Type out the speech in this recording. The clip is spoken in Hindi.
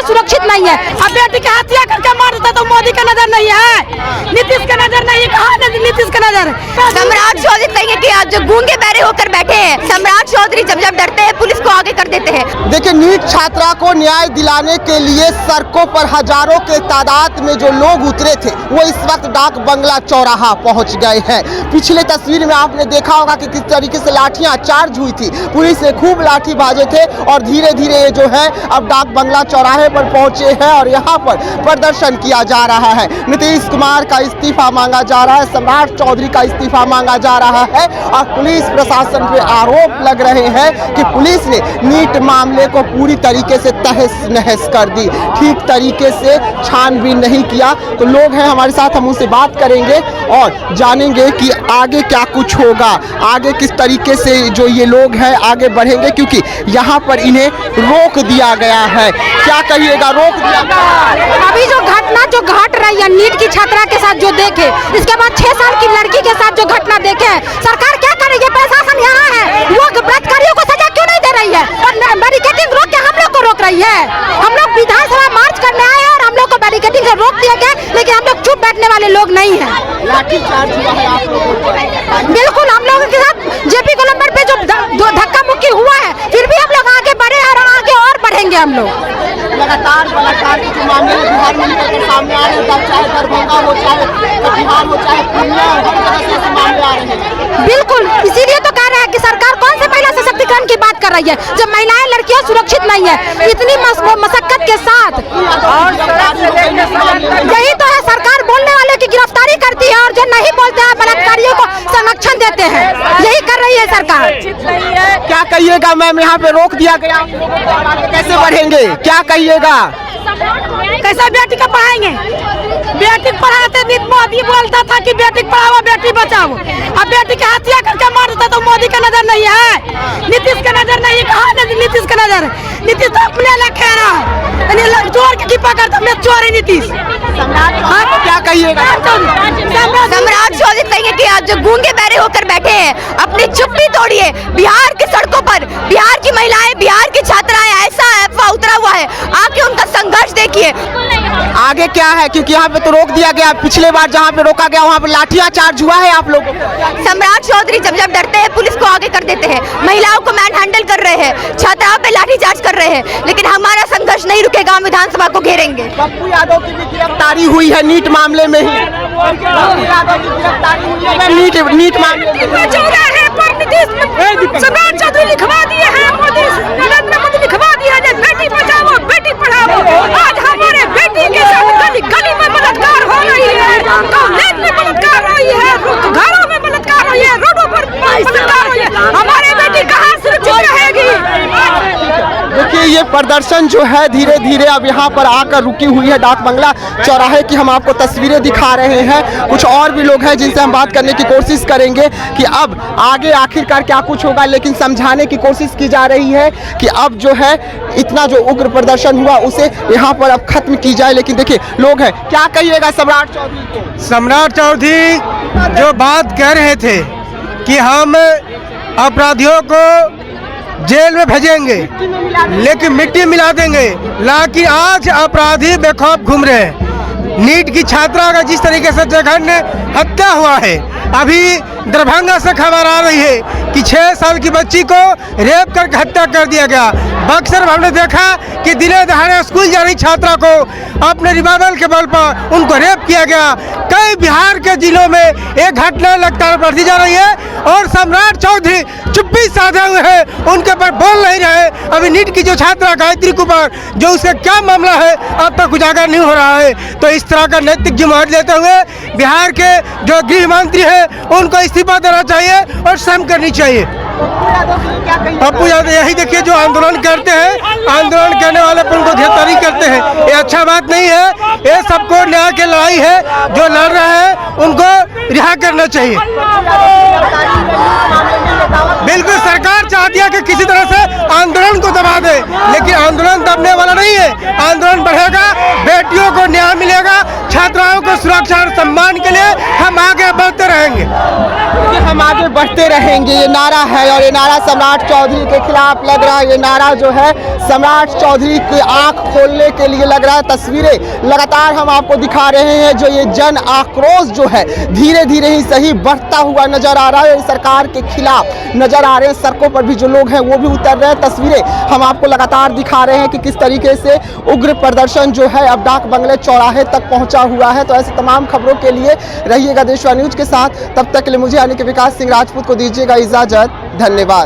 लड़कियां सुरक्षित नहीं है। अब बेटी के हत्या करके मार देता तो मोदी का नजर नहीं है, नीतीश का नजर नहीं है, कहाँ नीतीश का नजर। सम्राट चौधरी कहेंगे कि आज जो गूंगे बहरे होकर बैठे हैं, सम्राट चौधरी जब डरते हैं पुलिस को आगे कर देते हैं। देखिए, नीट छात्रा को न्याय दिलाने के लिए सड़कों पर हजारों के तादाद में जो लोग उतरे थे वो इस वक्त डाक बंगला चौराहा पहुंच गए हैं। पिछले तस्वीर में आपने देखा होगा कि किस तरीके से लाठियां चार्ज हुई थी, पुलिस ने खूब लाठी बाजे थे और धीरे धीरे ये जो है अब डाक बंगला चौराहे पर पहुंचे हैं और यहाँ पर प्रदर्शन किया जा रहा है। नीतीश कुमार का इस्तीफा मांगा जा रहा है, सम्राट चौधरी का इस्तीफा मांगा जा रहा है और पुलिस प्रशासन पे आरोप लग रहे हैं कि पुलिस ने नीट मामले को पूरी तरीके से तहस नहस कर दी, ठीक तरीके से छानबीन नहीं किया। तो लोग हैं हमारे साथ, हम उनसे बात करेंगे और जानेंगे कि आगे क्या कुछ होगा, आगे किस तरीके से जो ये लोग हैं आगे बढ़ेंगे, क्योंकि यहाँ पर इन्हें रोक दिया गया है। क्या कहिएगा, रोक दिया गया? अभी जो घटना जो घट रही है नीट की छात्रा के साथ जो देखे, इसके बाद 6 साल की लड़की के साथ जो घटना देखे, सरकार क्या कर रही है? प्रशासन यहाँ है, वो बलात्कारियों को सजा क्यों नहीं दे रही है? और बैरिकेडिंग रोक के हम लोग को रोक रही है। हम लोग विधानसभा मार्च करने आए और हम लोग को बैरिकेडिंग से रोक दिया गया, लेकिन हम लोग चुप बैठने वाले लोग नहीं है। लाठीचार्ज हुआ है आप लोगों पर? बिल्कुल, हम लोगों के साथ जेपी गोलंबर पे जो धक्का मुक्की हुआ है, फिर भी हम लोग आगे बढ़े और आगे और बढ़ेंगे। हम लोग लगातार बलात्कार के जो मामले बिहार में निकल कर सामने आ रहे हैं, चाहे दरभंगा हो, चाहे कटिहार हो, चाहे पूर्णिया हो, हर जगह से ऐसे मामले आ रहे हैं। बिल्कुल, इसीलिए तो कह रहे हैं कि सरकार कौन से महिला सशक्तिकरण की बात कर रही है जब महिलाएं लड़कियां सुरक्षित नहीं है इतनी मशक्कत के साथ। यही तो है, सरकार बोलने वाले की गिरफ्तारी करती है और जो नहीं बोलते हैं बलात्कारियों को संरक्षण देते हैं। यही कर रही है सरकार। क्या कहिएगा मैम, यहाँ पे रोक दिया गया, कैसे बढ़ेंगे, क्या कहिएगा? कैसा बेटी का पढ़ाएंगे? बेटी पढ़ाते दिन मोदी बोलता था कि बेटी पढ़ाओ बेटी बचाओ, अब बेटी की हत्या करके मार देता तो मोदी का नजर नहीं है, नीतीश का नजर नहीं है, कहाँ नीतीश का नजर। नीतीश तो अपने लगे रहा है, चोर की पकड़ता मैं चोर है नीतीश। क्या कहिएगा? सम्राट चौधरी कहेंगे कि आज जो गूंगे बहरे होकर बैठे हैं, अपनी चुप्पी तोड़िए। बिहार की सड़कों पर बिहार की महिलाएं, बिहार की छात्राएं, ऐसा अफवाह उतरा हुआ है, आके उनका संघर्ष देखिए। आगे क्या है, क्योंकि यहाँ पे तो रोक दिया गया, पिछले बार जहाँ पे रोका गया वहाँ पे लाठियां चार्ज हुआ है आप लोगों को। सम्राट चौधरी जब डरते हैं पुलिस को आगे कर देते हैं, महिलाओं को मैन हैंडल कर रहे हैं, छात्राओं पे लाठीचार्ज कर रहे हैं, लेकिन हमारा संघर्ष नहीं रुकेगा, हम विधानसभा को घेरेंगे। पप्पू यादव की भी गिरफ्तारी हुई है नीट मामले में ही, पप्पू यादव की गिरफ्तारी हुई है नीट मामले में। सम्राट चौधरी लिखवा दिए हैं, मोदी नरेंद्र मोदी लिखवा दिया है, बेटी बचाओ बेटी पढ़ाओ। आज हमारे बेटी के साथ गली गली में बलात्कार हो रही है, कॉलेज में बलात्कार हो रही है, घरों में बलात्कार हो रही है, रोडों पर बलात्कार हो रही है। हमारी बेटी कहाँ सुरक्षित रहेगी? देखिए, ये प्रदर्शन जो है धीरे धीरे अब यहाँ पर आकर रुकी हुई है डाक बंगला चौराहे की। हम आपको तस्वीरें दिखा रहे हैं, कुछ और भी लोग हैं जिनसे हम बात करने की कोशिश करेंगे कि अब आगे आखिरकार क्या कुछ होगा, लेकिन समझाने की कोशिश की जा रही है कि अब जो है इतना जो उग्र प्रदर्शन हुआ उसे यहाँ पर अब खत्म की जाए। लेकिन देखिए लोग हैं, क्या कहिएगा सम्राट चौधरी को? सम्राट चौधरी जो बात कह रहे थे कि हम अपराधियों को जेल में भेजेंगे लेकिन मिट्टी मिला देंगे, लाकि आज अपराधी बेखौफ घूम रहे हैं। नीट की छात्रा का जिस तरीके से जघन्य हत्या हुआ है, अभी दरभंगा से खबर आ रही है कि 6 साल की बच्ची को रेप करके हत्या कर दिया गया। बक्सर में हमने देखा कि दिने दहाड़े स्कूल जा रही छात्रा को अपने रिवाल्वर के बल पर उनको रेप किया गया। कई बिहार के जिलों में एक घटना लगातार बढ़ती जा रही है और सम्राट चौधरी चुप्पी साधे हुए हैं, उनके पर बोल नहीं रहे। अभी नीट की जो छात्रा गायत्री कुमार, जो उसका क्या मामला है अब तक उजागर नहीं हो रहा है। तो इस तरह का नैतिक जिम्मेदारी लेते हुए बिहार के जो गृह मंत्री है उनको इस्तीफा देना चाहिए और शर्म करनी चाहिए। पप्पू यादव यही देखिए जो आंदोलन करते हैं, आंदोलन करने वाले पर उनको गिरफ्तारी करते हैं, ये अच्छा बात नहीं है। ये सबको न्याय की लड़ाई है, जो लड़ रहे हैं उनको रिहा करना चाहिए। बिल्कुल सरकार चाहती है कि किसी तरह से आंदोलन को दबा दे, लेकिन आंदोलन दबने वाला नहीं है। आंदोलन बढ़ेगा, बेटियों को न्याय मिलेगा, छात्राओं को सुरक्षा और सम्मान के लिए हम आगे बढ़ते रहेंगे। हम आगे बढ़ते रहेंगे, ये नारा है और ये नारा सम्राट चौधरी के खिलाफ लग रहा है। ये नारा जो है सम्राट चौधरी की आंख खोलने के लिए लग रहा है। तस्वीरें लगातार हम आपको दिखा रहे हैं, जो ये जन आक्रोश जो है धीरे धीरे ही सही बढ़ता हुआ नजर आ रहा है। सरकार के खिलाफ नजर आ रहे हैं, सड़कों पर भी जो लोग हैं वो भी उतर रहे हैं। तस्वीरें हम आपको लगातार दिखा रहे हैं कि किस तरीके से उग्र प्रदर्शन जो है अब डाक बंगले चौराहे तक पहुंचा हुआ है। तो ऐसी तमाम खबरों के लिए रहिएगा देशवा न्यूज के साथ। तब तक के लिए मुझे यानी कि विकास सिंह राजपूत को दीजिएगा इजाजत। धन्यवाद।